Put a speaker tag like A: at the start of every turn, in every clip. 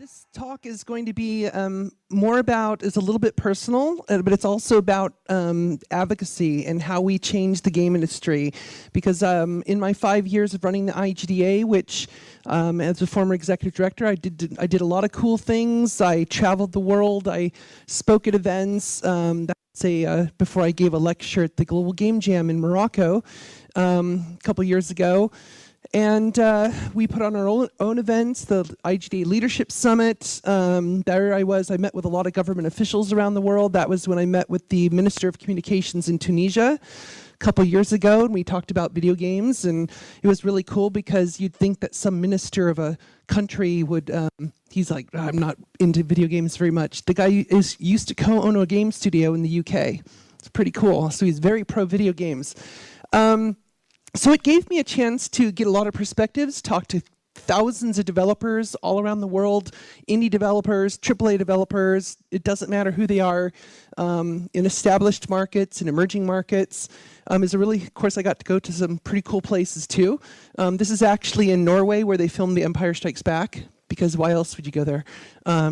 A: This talk is going to be more about, is a little bit personal, but it's also about advocacy and how we change the game industry. Because in my 5 years of running the IGDA, which as a former executive director, I did a lot of cool things. I traveled the world. I spoke at events. Before I gave a lecture at the Global Game Jam in Morocco a couple years ago. And we put on our own events, the IGDA Leadership Summit. There I met with a lot of government officials around the world. That was when I met with the Minister of Communications in Tunisia a couple years ago, and we talked about video games. And it was really cool because you'd think that some minister of a country would, he's like, I'm not into video games very much. The guy used to co-own a game studio in the UK. It's pretty cool. So he's very pro video games. So it gave me a chance to get a lot of perspectives, talk to thousands of developers all around the world, indie developers, AAA developers, it doesn't matter who they are, in established markets, in emerging markets. Of course, I got to go to some pretty cool places too. This is actually in Norway where they filmed The Empire Strikes Back, because why else would you go there?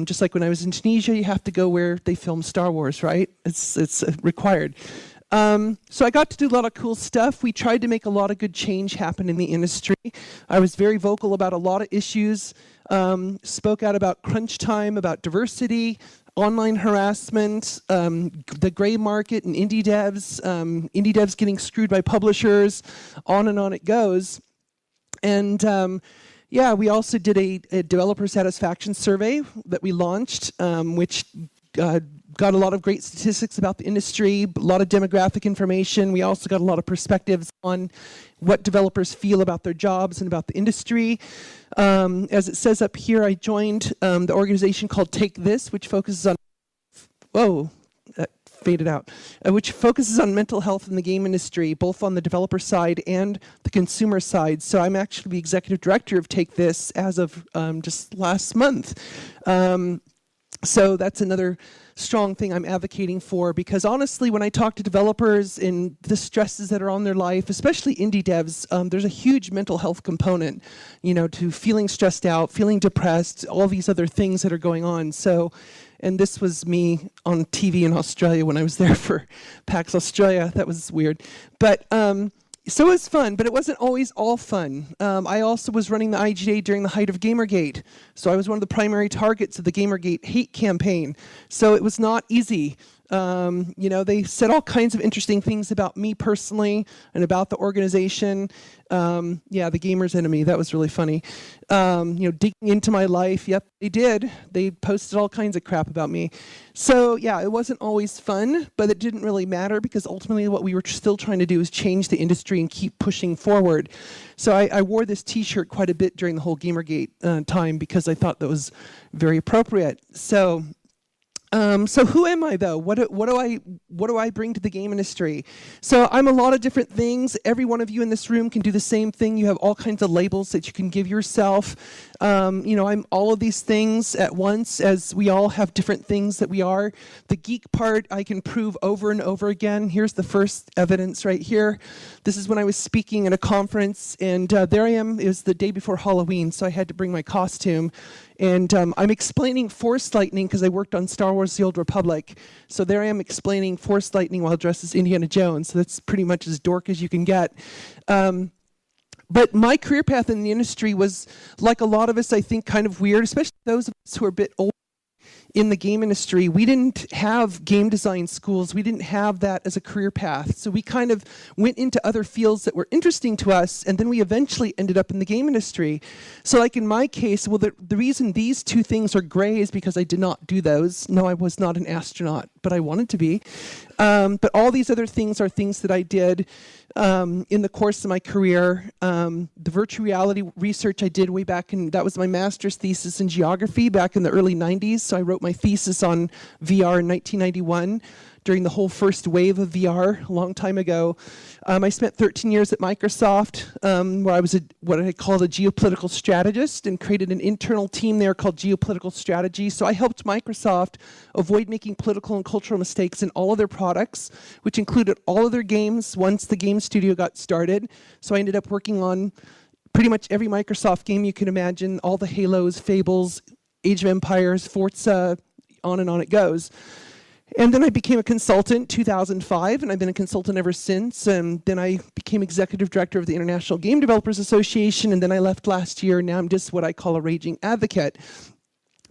A: Just like when I was in Tunisia, you have to go where they filmed Star Wars, right? It's required. So I got to do a lot of cool stuff. We tried to make a lot of good change happen in the industry. I was very vocal about a lot of issues, spoke out about crunch time, about diversity, online harassment, the gray market and indie devs getting screwed by publishers, on it goes. And yeah, we also did a developer satisfaction survey that we launched, which got a lot of great statistics about the industry, a lot of demographic information. We also got a lot of perspectives on what developers feel about their jobs and about the industry. As it says up here, I joined the organization called Take This, which focuses on, that faded out, which focuses on mental health in the game industry, both on the developer side and the consumer side. So I'm actually the executive director of Take This as of just last month. So that's another strong thing I'm advocating for, because honestly, when I talk to developers and the stresses that are on their life, especially indie devs, there's a huge mental health component, to feeling stressed out, feeling depressed, all these other things that are going on. So, and this was me on TV in Australia when I was there for PAX Australia. That was weird. But so it was fun, but it wasn't always all fun. I also was running the IGA during the height of Gamergate. So I was one of the primary targets of the Gamergate hate campaign. So it was not easy. They said all kinds of interesting things about me personally and about the organization. Yeah, the gamer's enemy, that was really funny. Digging into my life, yep, they did. They posted all kinds of crap about me. So yeah, it wasn't always fun, but it didn't really matter because ultimately what we were still trying to do is change the industry and keep pushing forward. So I wore this t-shirt quite a bit during the whole Gamergate time because I thought that was very appropriate. So who am I though? What do I bring to the game industry? So I'm a lot of different things. Every one of you in this room can do the same thing. You have all kinds of labels that you can give yourself. I'm all of these things at once, as we all have different things that we are. The geek part I can prove over and over again. Here's the first evidence right here. This is when I was speaking at a conference, and there I am. It was the day before Halloween, so I had to bring my costume. And I'm explaining Force Lightning because I worked on Star Wars: The Old Republic. So there I am explaining Force Lightning while dressed as Indiana Jones. So that's pretty much as dork as you can get. But my career path in the industry was, like a lot of us, I think, kind of weird, especially those of us who are a bit older in the game industry. We didn't have game design schools. We didn't have that as a career path. So we kind of went into other fields that were interesting to us, and then we eventually ended up in the game industry. So like in my case, well, the reason these two things are gray is because I did not do those. No, I was not an astronaut, but I wanted to be. But all these other things are things that I did in the course of my career. The virtual reality research I did way back that was my master's thesis in geography back in the early 90s. So I wrote my thesis on VR in 1991 during the whole first wave of VR a long time ago. I spent 13 years at Microsoft, where I was what I called a geopolitical strategist, and created an internal team there called Geopolitical Strategy. So I helped Microsoft avoid making political and cultural mistakes in all of their products, which included all of their games once the game studio got started. So I ended up working on pretty much every Microsoft game you can imagine, all the Halos, Fables, Age of Empires, Forza, on and on it goes. And then I became a consultant 2005, and I've been a consultant ever since. And then I became executive director of the International Game Developers Association, and then I left last year. Now I'm just what I call a raging advocate.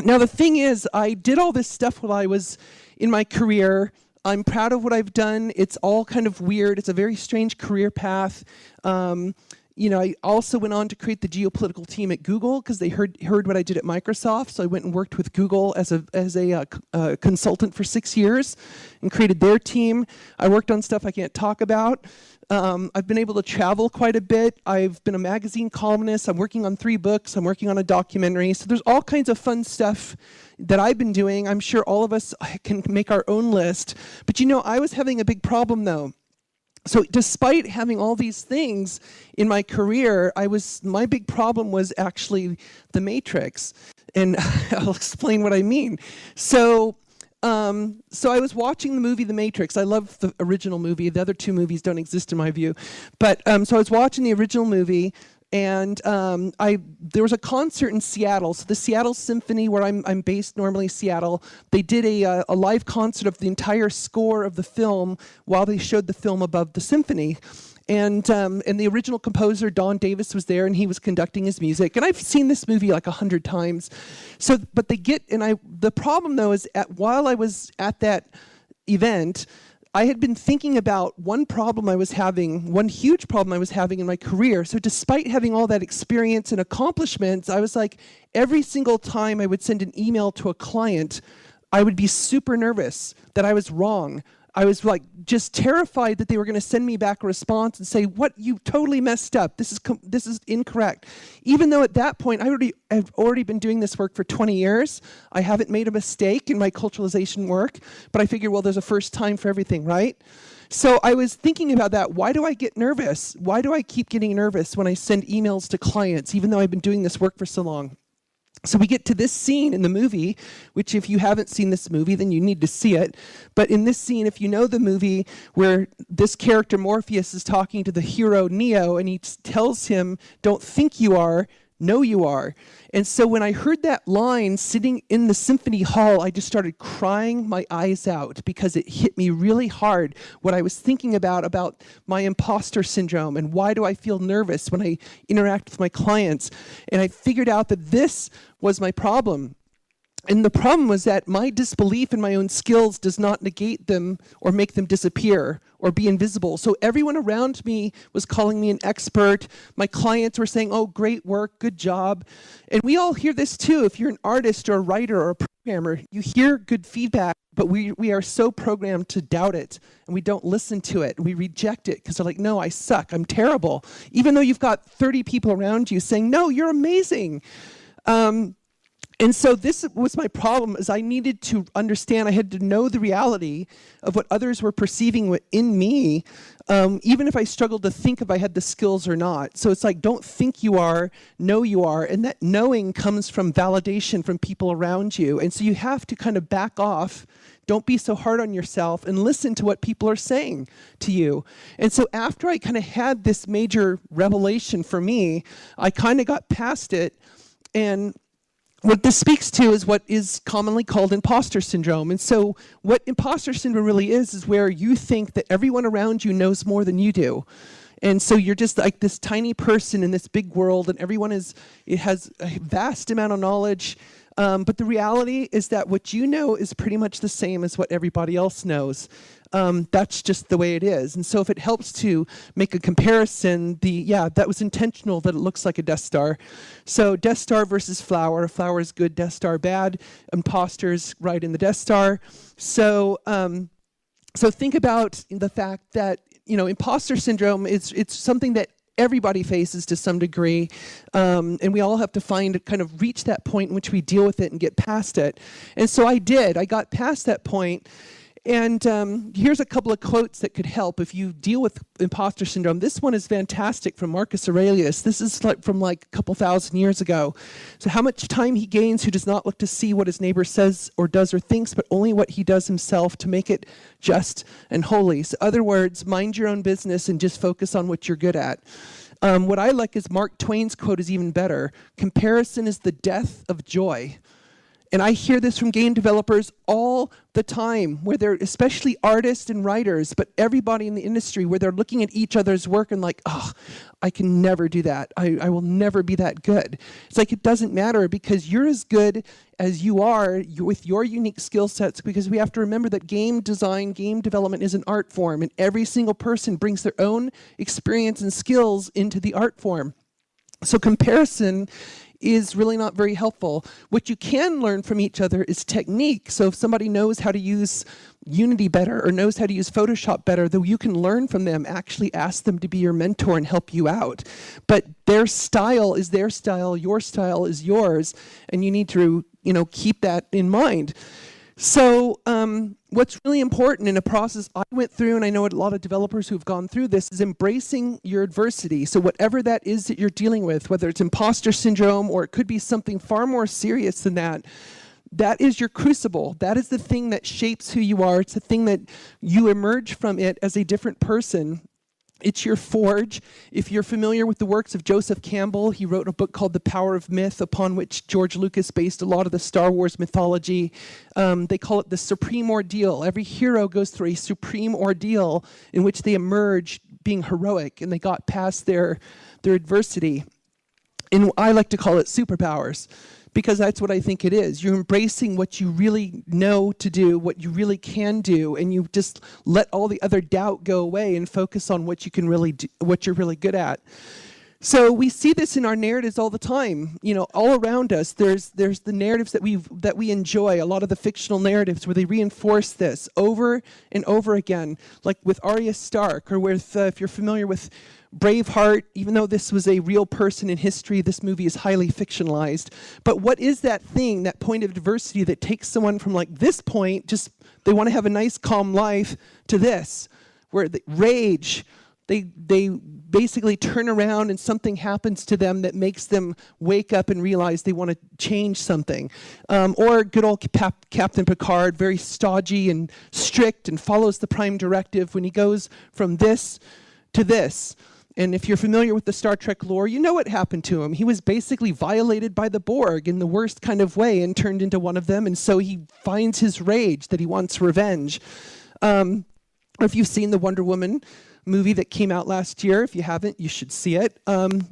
A: Now the thing is, I did all this stuff while I was in my career. I'm proud of what I've done. It's all kind of weird. It's a very strange career path. I also went on to create the geopolitical team at Google because they heard what I did at Microsoft. So I went and worked with Google as a consultant for 6 years and created their team. I worked on stuff I can't talk about. I've been able to travel quite a bit. I've been a magazine columnist. I'm working on 3 books. I'm working on a documentary. So there's all kinds of fun stuff that I've been doing. I'm sure all of us can make our own list. But I was having a big problem though. So despite having all these things in my career, my big problem was actually the Matrix. And I'll explain what I mean. So I was watching the movie The Matrix. I love the original movie. The other 2 movies don't exist in my view. But so I was watching the original movie, and there was a concert in Seattle. So the Seattle Symphony, where I'm based normally, Seattle, they did a live concert of the entire score of the film while they showed the film above the symphony. And the original composer, Don Davis, was there, and he was conducting his music. And I've seen this movie like 100 times. But the problem though is while I was at that event, I had been thinking about one huge problem I was having in my career. So despite having all that experience and accomplishments, I was like, every single time I would send an email to a client, I would be super nervous that I was wrong. I was like just terrified that they were going to send me back a response and say, "What? You totally messed up. This is incorrect." Even though at that point I've already been doing this work for 20 years, I haven't made a mistake in my culturalization work. But I figured, well, there's a first time for everything, right? So I was thinking about that. Why do I get nervous? Why do I keep getting nervous when I send emails to clients, even though I've been doing this work for so long? So we get to this scene in the movie, which if you haven't seen this movie, then you need to see it. But in this scene, if you know the movie, where this character Morpheus is talking to the hero Neo, and he tells him, "Don't think you are, know you are." And so when I heard that line sitting in the symphony hall, I just started crying my eyes out because it hit me really hard what I was thinking about my imposter syndrome and why do I feel nervous when I interact with my clients. And I figured out that this was my problem. And the problem was that my disbelief in my own skills does not negate them or make them disappear or be invisible. So everyone around me was calling me an expert. My clients were saying, "Oh, great work, good job." And we all hear this too. If you're an artist or a writer or a programmer, you hear good feedback, but we are so programmed to doubt it, and we don't listen to it. We reject it because they're like, "No, I suck, I'm terrible." Even though you've got 30 people around you saying, "No, you're amazing." And so this was my problem, is I needed to understand, I had to know the reality of what others were perceiving in me, even if I struggled to think if I had the skills or not. So it's like, don't think you are, know you are, and that knowing comes from validation from people around you. And so you have to kind of back off, don't be so hard on yourself, and listen to what people are saying to you. And so after I kind of had this major revelation for me, I kind of got past it, and what this speaks to is what is commonly called imposter syndrome. And so what imposter syndrome really is where you think that everyone around you knows more than you do. And so you're just like this tiny person in this big world, and everyone has a vast amount of knowledge. But the reality is that what you know is pretty much the same as what everybody else knows. That's just the way it is. And so if it helps to make a comparison, that was intentional that it looks like a Death Star. So Death Star versus Flower. Flower is good, Death Star bad. Imposters right in the Death Star. So think about the fact that, imposter syndrome, it's something that everybody faces to some degree, and we all have to reach that point in which we deal with it and get past it. And so I did. I got past that point. And here's a couple of quotes that could help if you deal with imposter syndrome. This one is fantastic from Marcus Aurelius. This is from a couple thousand years ago. So how much time he gains who does not look to see what his neighbor says or does or thinks, but only what he does himself to make it just and holy. So other words, mind your own business and just focus on what you're good at. What I like is Mark Twain's quote is even better. Comparison is the death of joy. And I hear this from game developers all the time, where they're, especially artists and writers, but everybody in the industry, where they're looking at each other's work and like, oh, I can never do that. I will never be that good. It's like, it doesn't matter, because you're as good as you are with your unique skill sets, because we have to remember that game design, game development is an art form, and every single person brings their own experience and skills into the art form. So comparison is really not very helpful. What you can learn from each other is technique. So if somebody knows how to use Unity better or knows how to use Photoshop better, though, you can learn from them. Actually ask them to be your mentor and help you out. But their style is their style, your style is yours, and you need to, keep that in mind. So what's really important in a process I went through, and I know a lot of developers who've gone through this, is embracing your adversity. So whatever that is that you're dealing with, whether it's imposter syndrome or it could be something far more serious than that, that is your crucible. That is the thing that shapes who you are. It's the thing that you emerge from it as a different person. It's your forge. If you're familiar with the works of Joseph Campbell, he wrote a book called The Power of Myth, upon which George Lucas based a lot of the Star Wars mythology. They call it the supreme ordeal. Every hero goes through a supreme ordeal in which they emerge being heroic, and they got past their adversity. And I like to call it superpowers, because that's what I think it is. You're embracing what you really know to do, what you really can do, and you just let all the other doubt go away and focus on what you can really do, what you're really good at. So we see this in our narratives all the time. All around us, there's the narratives that we enjoy, a lot of the fictional narratives where they reinforce this over and over again, like with Arya Stark, or with, if you're familiar with Braveheart, even though this was a real person in history, this movie is highly fictionalized. But what is that thing, that point of adversity that takes someone from like this point, just they want to have a nice calm life, to this, where the rage, they basically turn around and something happens to them that makes them wake up and realize they want to change something. Or good old Captain Picard, very stodgy and strict and follows the prime directive when he goes from this to this. And if you're familiar with the Star Trek lore, you know what happened to him. He was basically violated by the Borg in the worst kind of way and turned into one of them, and so he finds his rage that he wants revenge. Or if you've seen the Wonder Woman movie that came out last year, if you haven't, you should see it.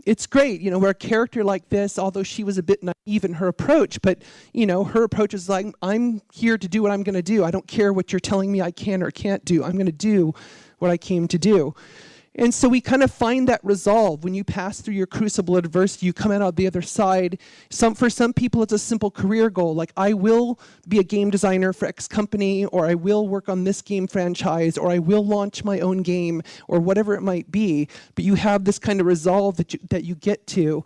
A: It's great, where a character like this, although she was a bit naive in her approach, but her approach is like, I'm here to do what I'm going to do. I don't care what you're telling me I can or can't do. I'm going to do what I came to do. And so we kind of find that resolve. When you pass through your crucible of adversity, you come out on the other side. For some people, it's a simple career goal, like I will be a game designer for X company, or I will work on this game franchise, or I will launch my own game, or whatever it might be. But you have this kind of resolve that you get to.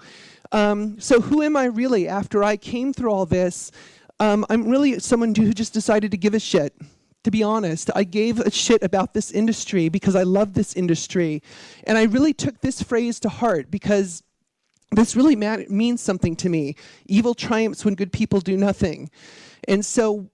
A: So who am I really after I came through all this? I'm really someone who just decided to give a shit. To be honest, I gave a shit about this industry because I love this industry. And I really took this phrase to heart, because this really means something to me. Evil triumphs when good people do nothing. And so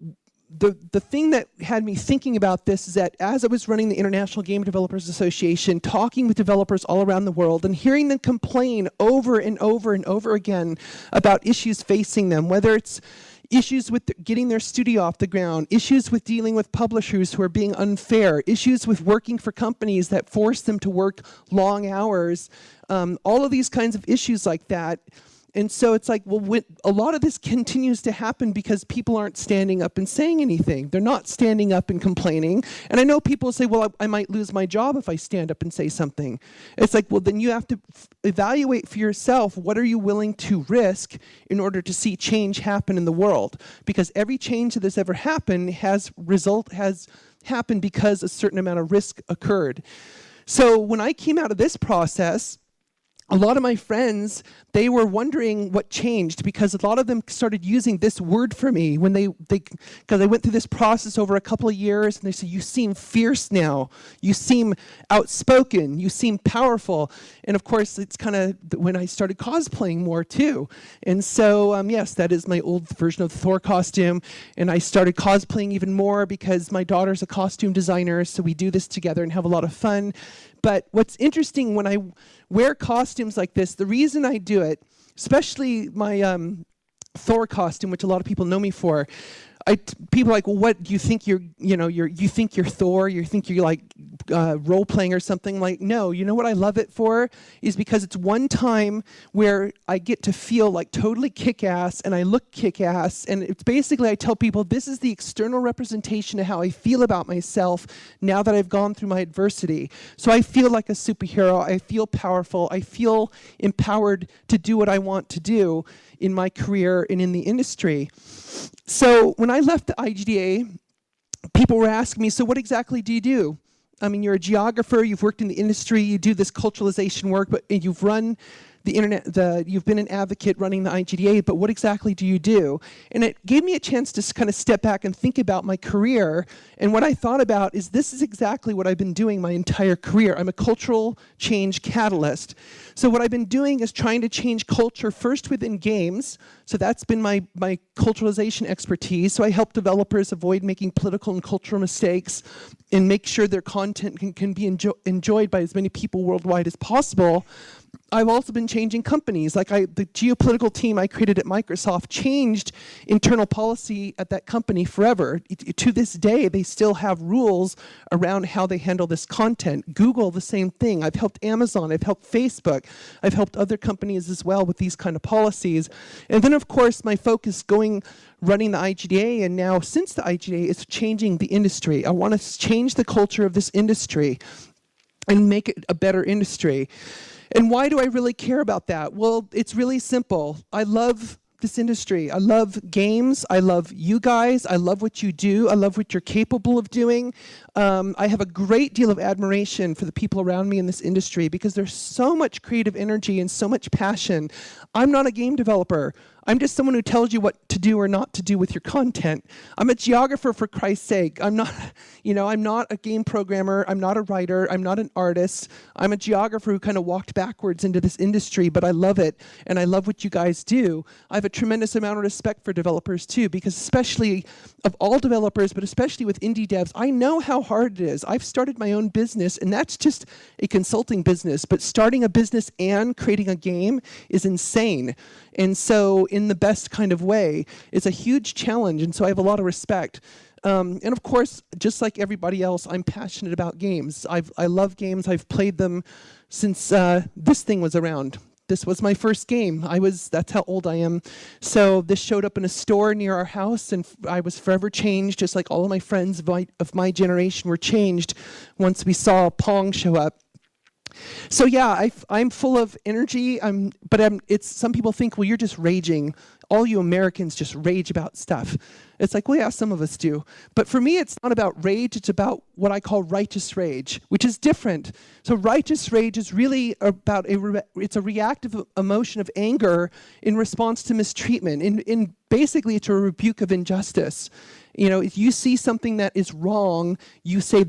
A: the thing that had me thinking about this is that as I was running the International Game Developers Association, talking with developers all around the world and hearing them complain over and over and over again about issues facing them, whether it's issues with getting their studio off the ground, issues with dealing with publishers who are being unfair, issues with working for companies that force them to work long hours, all of these kinds of issues like that. And so it's like, well, a lot of this continues to happen because people aren't standing up and saying anything. They're not standing up and complaining. And I know people say, well, I might lose my job if I stand up and say something. It's like, well, then you have to evaluate for yourself, what are you willing to risk in order to see change happen in the world? Because every change that has ever happened has happened because a certain amount of risk occurred. So when I came out of this process, a lot of my friends, they were wondering what changed, because a lot of them started using this word for me when because I went through this process over a couple of years, and they said, you seem fierce now, you seem outspoken, you seem powerful. And of course, it's kind of when I started cosplaying more too. And so, yes, that is my old version of the Thor costume. And I started cosplaying even more because my daughter's a costume designer, so we do this together and have a lot of fun. But what's interesting when I wear costumes like this, the reason I do it, especially my Thor costume, which a lot of people know me for. People are like, well, what do you think you think you're Thor? You think you're like role playing or something? Like, no. You know what I love it for is because it's one time where I get to feel like totally kick-ass, and I look kick-ass, and it's basically I tell people this is the external representation of how I feel about myself now that I've gone through my adversity. So I feel like a superhero. I feel powerful. I feel empowered to do what I want to do in my career and in the industry. So when I left the IGDA, people were asking me, so what exactly do you do? I mean, you're a geographer, you've worked in the industry, you do this culturalization work, but you've run the internet, you've been an advocate running the IGDA, but what exactly do you do? And it gave me a chance to kind of step back and think about my career. And what I thought about is this is exactly what I've been doing my entire career. I'm a cultural change catalyst. So what I've been doing is trying to change culture first within games. So that's been my culturalization expertise. So I help developers avoid making political and cultural mistakes and make sure their content can be enjoyed by as many people worldwide as possible. I've also been changing companies. Like the geopolitical team I created at Microsoft changed internal policy at that company forever. To this day, they still have rules around how they handle this content. Google, the same thing. I've helped Amazon, I've helped Facebook, I've helped other companies as well with these kind of policies. And then of course, my focus running the IGDA, and now since the IGDA, is changing the industry. I want to change the culture of this industry and make it a better industry. And why do I really care about that? Well, it's really simple. I love this industry. I love games. I love you guys. I love what you do. I love what you're capable of doing. I have a great deal of admiration for the people around me in this industry because there's so much creative energy and so much passion. I'm not a game developer. I'm just someone who tells you what to do or not to do with your content. I'm a geographer, for Christ's sake. I'm not a game programmer. I'm not a writer. I'm not an artist. I'm a geographer who kind of walked backwards into this industry, but I love it, and I love what you guys do. I have a tremendous amount of respect for developers too, because especially of all developers, but especially with indie devs, I know how hard it is. I've started my own business, and that's just a consulting business, but starting a business and creating a game is insane. And so in the best kind of way, it's a huge challenge, and so I have a lot of respect. And of course, just like everybody else, I'm passionate about games. I love games. I've played them since this thing was around. This was my first game. That's how old I am. So this showed up in a store near our house, and I was forever changed, just like all of my friends of my generation were changed once we saw Pong show up. So yeah, I'm full of energy. Some people think, well, you're just raging. All you Americans just rage about stuff. It's like, well, yeah, some of us do. But for me, it's not about rage. It's about what I call righteous rage, which is different. So righteous rage is really about it's a reactive emotion of anger in response to mistreatment. In basically, it's a rebuke of injustice. You know, if you see something that is wrong, you say,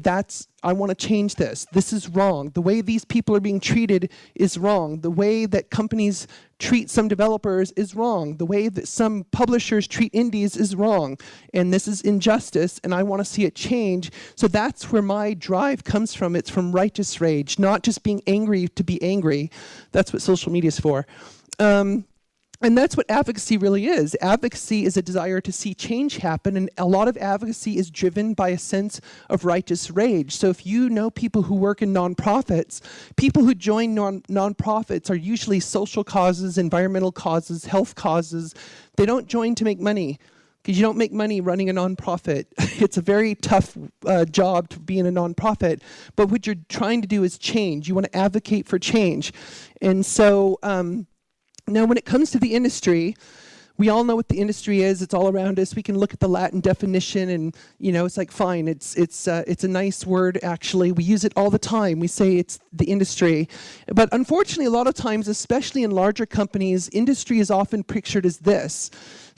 A: I want to change this. This is wrong. The way these people are being treated is wrong. The way that companies treat some developers is wrong. The way that some publishers treat indies is wrong. And this is injustice, and I want to see it change. So that's where my drive comes from. It's from righteous rage, not just being angry to be angry. That's what social media is for. And that's what advocacy really is. Advocacy is a desire to see change happen, and a lot of advocacy is driven by a sense of righteous rage. So if you know people who work in nonprofits, people who join nonprofits are usually social causes, environmental causes, health causes. They don't join to make money, because you don't make money running a nonprofit. It's a very tough job to be in a nonprofit, but what you're trying to do is change. You want to advocate for change. And so, now, when it comes to the industry, we all know what the industry is. It's all around us. We can look at the Latin definition, and it's like, fine. It's a nice word. Actually, we use it all the time. We say it's the industry, but unfortunately, a lot of times, especially in larger companies, industry is often pictured as this.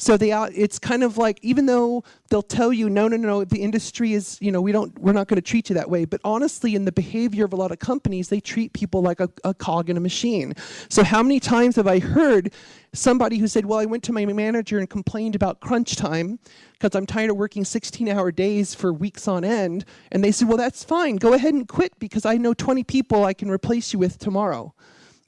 A: So it's kind of like, even though they'll tell you, no, the industry is, we're not going to treat you that way. But honestly, in the behavior of a lot of companies, they treat people like a cog in a machine. So how many times have I heard somebody who said, well, I went to my manager and complained about crunch time because I'm tired of working 16-hour days for weeks on end. And they said, well, that's fine. Go ahead and quit, because I know 20 people I can replace you with tomorrow.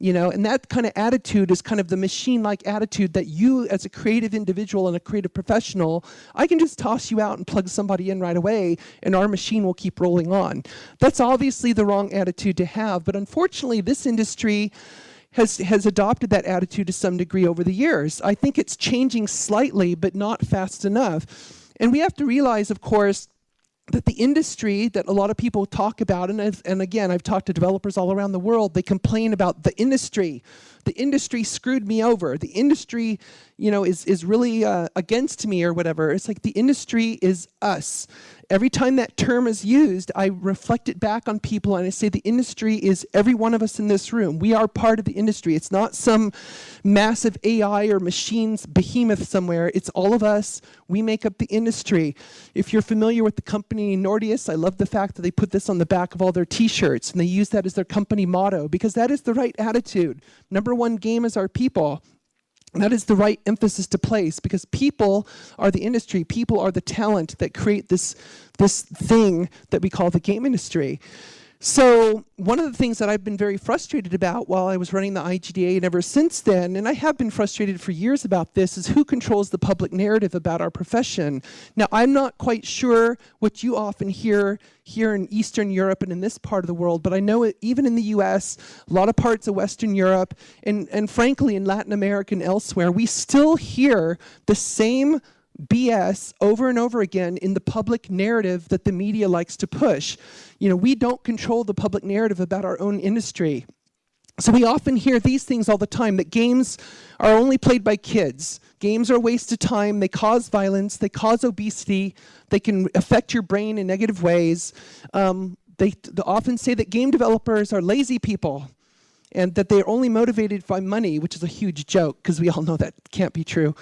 A: you know, and that kind of attitude is kind of the machine-like attitude that you as a creative individual and a creative professional, I can just toss you out and plug somebody in right away and our machine will keep rolling on. That's obviously the wrong attitude to have, but unfortunately this industry has adopted that attitude to some degree over the years. I think it's changing slightly, but not fast enough. And we have to realize, of course, that the industry that a lot of people talk about, and again, I've talked to developers all around the world, they complain about the industry. The industry screwed me over. The industry, you know, is really against me or whatever. It's like the industry is us. Every time that term is used, I reflect it back on people and I say the industry is every one of us in this room. We are part of the industry. It's not some massive AI or machines behemoth somewhere. It's all of us. We make up the industry. If you're familiar with the company Nordeus, I love the fact that they put this on the back of all their t-shirts and they use that as their company motto because that is the right attitude. Number one game is our people. That is the right emphasis to place because people are the industry. People are the talent that create this thing that we call the game industry. So one of the things that I've been very frustrated about while I was running the IGDA and ever since then, and I have been frustrated for years about this, is who controls the public narrative about our profession. Now, I'm not quite sure what you often hear here in Eastern Europe and in this part of the world, but I know it, even in the US, a lot of parts of Western Europe, and frankly in Latin America and elsewhere, we still hear the same BS over and over again in the public narrative that the media likes to push. You know, we don't control the public narrative about our own industry. So we often hear these things all the time, that games are only played by kids. Games are a waste of time, they cause violence, they cause obesity, they can affect your brain in negative ways. They often say that game developers are lazy people and that they're only motivated by money, which is a huge joke because we all know that can't be true.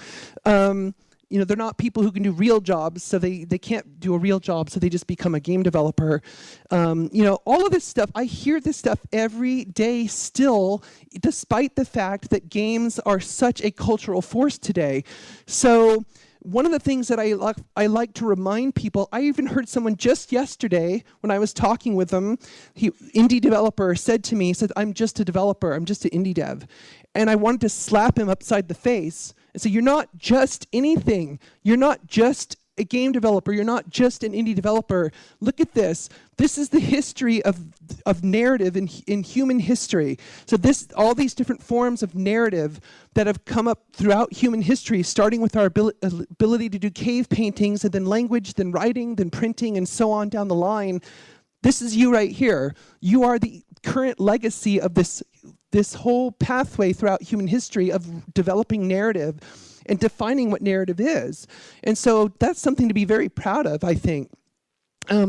A: You know, they're not people who can do real jobs, so they can't do a real job, so they just become a game developer. You know, all of this stuff, I hear this stuff every day still, despite the fact that games are such a cultural force today. So one of the things that I like to remind people, I even heard someone just yesterday when I was talking with them, indie developer said to me, said, I'm just a developer, I'm just an indie dev. And I wanted to slap him upside the face and say, you're not just anything. You're not just a game developer. You're not just an indie developer. Look at this. This is the history of narrative in human history. So all these different forms of narrative that have come up throughout human history, starting with our ability to do cave paintings, and then language, then writing, then printing, and so on down the line. This is you right here. You are the current legacy of this whole pathway throughout human history of developing narrative and defining what narrative is. And so that's something to be very proud of, I think.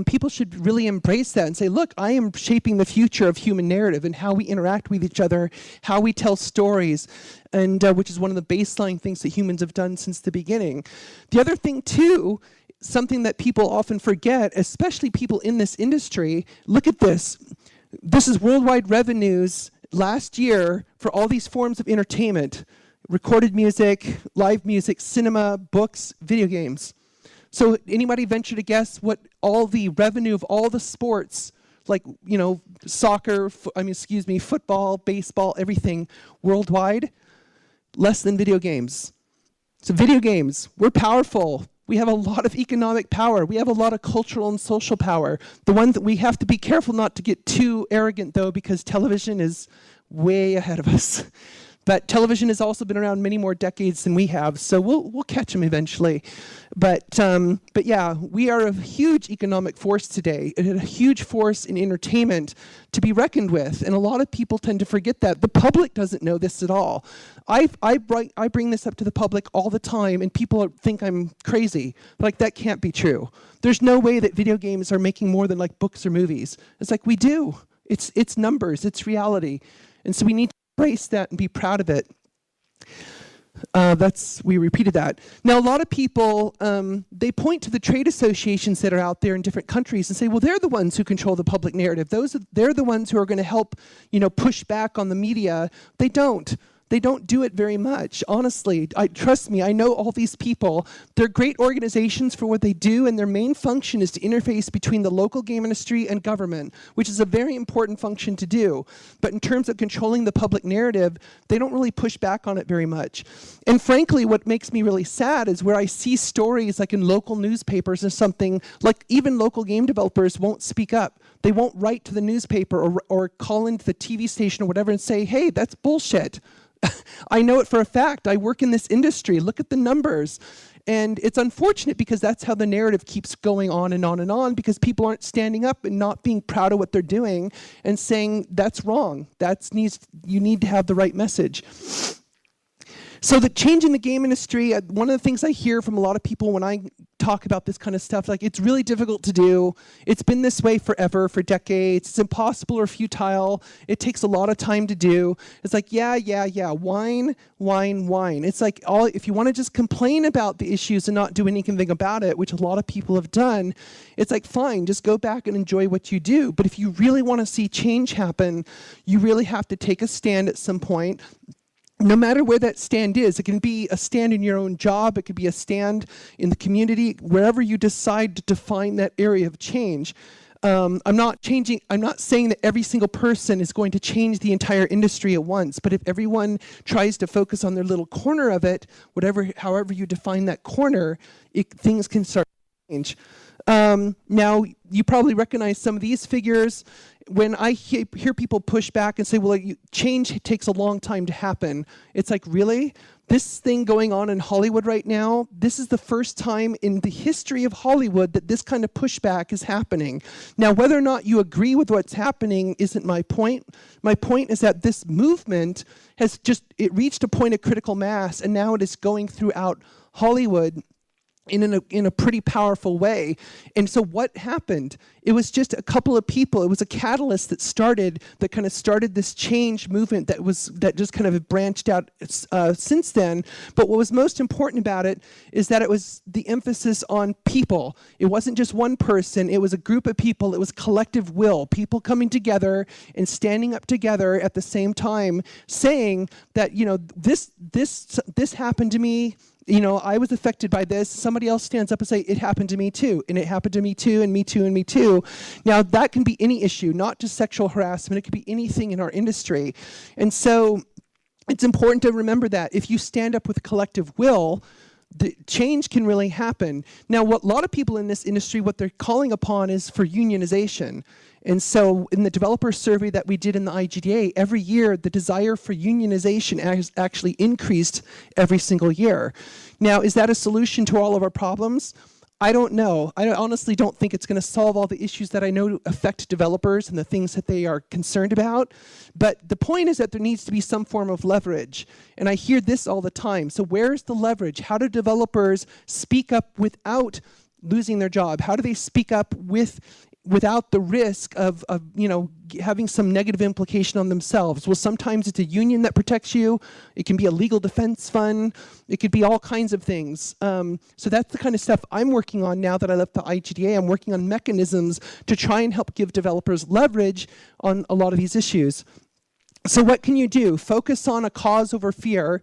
A: People should really embrace that and say, look, I am shaping the future of human narrative and how we interact with each other, how we tell stories, and which is one of the baseline things that humans have done since the beginning. The other thing, too, something that people often forget, especially people in this industry, look at this. This is worldwide revenues last year for all these forms of entertainment: recorded music, live music, cinema, books, video games. So anybody venture to guess what all the revenue of all the sports, like, you know, soccer, football, baseball, everything worldwide? Less than video games. So video games, we're powerful. We have a lot of economic power. We have a lot of cultural and social power. The one that we have to be careful not to get too arrogant, though, because television is way ahead of us. But television has also been around many more decades than we have, so we'll catch them eventually. But yeah, we are a huge economic force today, and a huge force in entertainment to be reckoned with. And a lot of people tend to forget that. The public doesn't know this at all. I bring this up to the public all the time, and people think I'm crazy. Like, that can't be true. There's no way that video games are making more than like books or movies. It's like, we do. It's numbers. It's reality. And so we need to embrace that and be proud of it. We repeated that. Now, a lot of people, they point to the trade associations that are out there in different countries and say, well, they're the ones who control the public narrative. They're the ones who are going to help, you know, push back on the media. They don't. They don't do it very much, honestly. Trust me, I know all these people. They're great organizations for what they do, and their main function is to interface between the local game industry and government, which is a very important function to do. But in terms of controlling the public narrative, they don't really push back on it very much. And frankly, what makes me really sad is where I see stories like in local newspapers or something, like even local game developers won't speak up. They won't write to the newspaper or call into the TV station or whatever and say, hey, that's bullshit. I know it for a fact. I work in this industry. Look at the numbers. And it's unfortunate because that's how the narrative keeps going on and on and on, because people aren't standing up and not being proud of what they're doing and saying that's wrong. You need to have the right message. So the change in the game industry, one of the things I hear from a lot of people when I talk about this kind of stuff, like, it's really difficult to do. It's been this way forever, for decades. It's impossible or futile. It takes a lot of time to do. It's like, yeah, whine. It's like, if you want to just complain about the issues and not do anything about it, which a lot of people have done, it's like, fine, just go back and enjoy what you do. But if you really want to see change happen, you really have to take a stand at some point. No matter where that stand is, it can be a stand in your own job, it could be a stand in the community, wherever you decide to define that area of change. I'm not saying that every single person is going to change the entire industry at once, but if everyone tries to focus on their little corner of it, however you define that corner, things can start to change. Now, you probably recognize some of these figures. When I hear people push back and say, well, change takes a long time to happen, it's like, really? This thing going on in Hollywood right now, this is the first time in the history of Hollywood that this kind of pushback is happening. Now, whether or not you agree with what's happening isn't my point. My point is that this movement has it reached a point of critical mass, and now it is going throughout Hollywood in a pretty powerful way. And so what happened? It was just a couple of people. It was a catalyst that kind of started this change movement that just kind of branched out since then. But what was most important about it is that it was the emphasis on people. It wasn't just one person. It was a group of people. It was collective will. People coming together and standing up together at the same time, saying that, this happened to me. I was affected by this. Somebody else stands up and say, it happened to me too, and it happened to me too, and me too, and me too. Now, that can be any issue, not just sexual harassment. It could be anything in our industry. And so it's important to remember that if you stand up with collective will, the change can really happen. Now, what a lot of people in this industry, what they're calling upon is for unionization. And so in the developer survey that we did in the IGDA, every year the desire for unionization has actually increased every single year. Now, is that a solution to all of our problems? I don't know. I honestly don't think it's going to solve all the issues that I know affect developers and the things that they are concerned about. But the point is that there needs to be some form of leverage. And I hear this all the time. So where's the leverage? How do developers speak up without losing their job? How do they speak up without the risk of having some negative implication on themselves? Well, sometimes it's a union that protects you. It can be a legal defense fund. It could be all kinds of things. So that's the kind of stuff I'm working on now that I left the IGDA. I'm working on mechanisms to try and help give developers leverage on a lot of these issues. So what can you do? Focus on a cause over fear.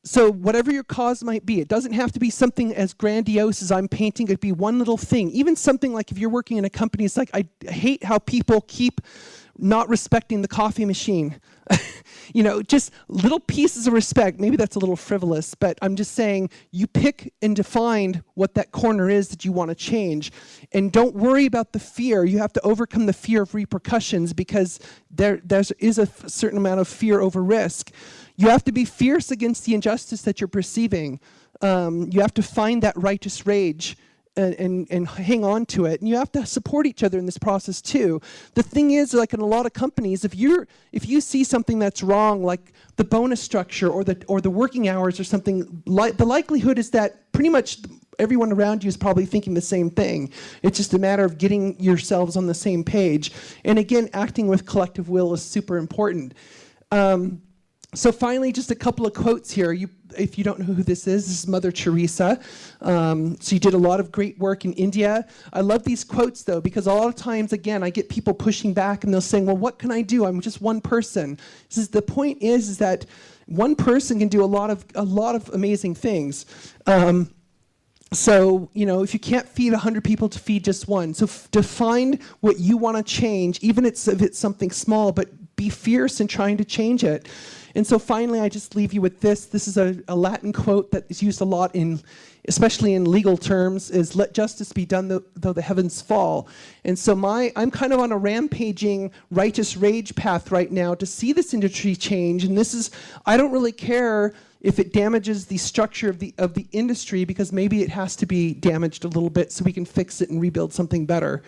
A: So whatever your cause might be, it doesn't have to be something as grandiose as I'm painting. It could be one little thing. Even something like if you're working in a company, it's like, I hate how people keep not respecting the coffee machine. Just little pieces of respect. Maybe that's a little frivolous, but I'm just saying you pick and define what that corner is that you want to change. And don't worry about the fear. You have to overcome the fear of repercussions, because there is a certain amount of fear over risk. You have to be fierce against the injustice that you're perceiving. You have to find that righteous rage and hang on to it. And you have to support each other in this process too. The thing is, like in a lot of companies, if you see something that's wrong, like the bonus structure or the working hours or something, the likelihood is that pretty much everyone around you is probably thinking the same thing. It's just a matter of getting yourselves on the same page. And again, acting with collective will is super important. So finally, just a couple of quotes here. if you don't know who this is Mother Teresa. She did a lot of great work in India. I love these quotes, though, because a lot of times, again, I get people pushing back, and they'll say, well, what can I do? I'm just one person. The point is that one person can do a lot of amazing things. So, if you can't feed 100 people, to feed just one. So define what you want to change, even if it's something small, but be fierce in trying to change it. And so finally, I just leave you with this. This is a Latin quote that is used a lot especially in legal terms, is let justice be done though the heavens fall. And so I'm kind of on a rampaging righteous rage path right now to see this industry change. And I don't really care if it damages the structure of the industry, because maybe it has to be damaged a little bit so we can fix it and rebuild something better.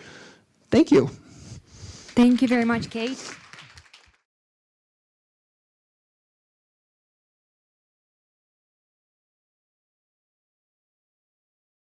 A: Thank you.
B: Thank you very much, Kate.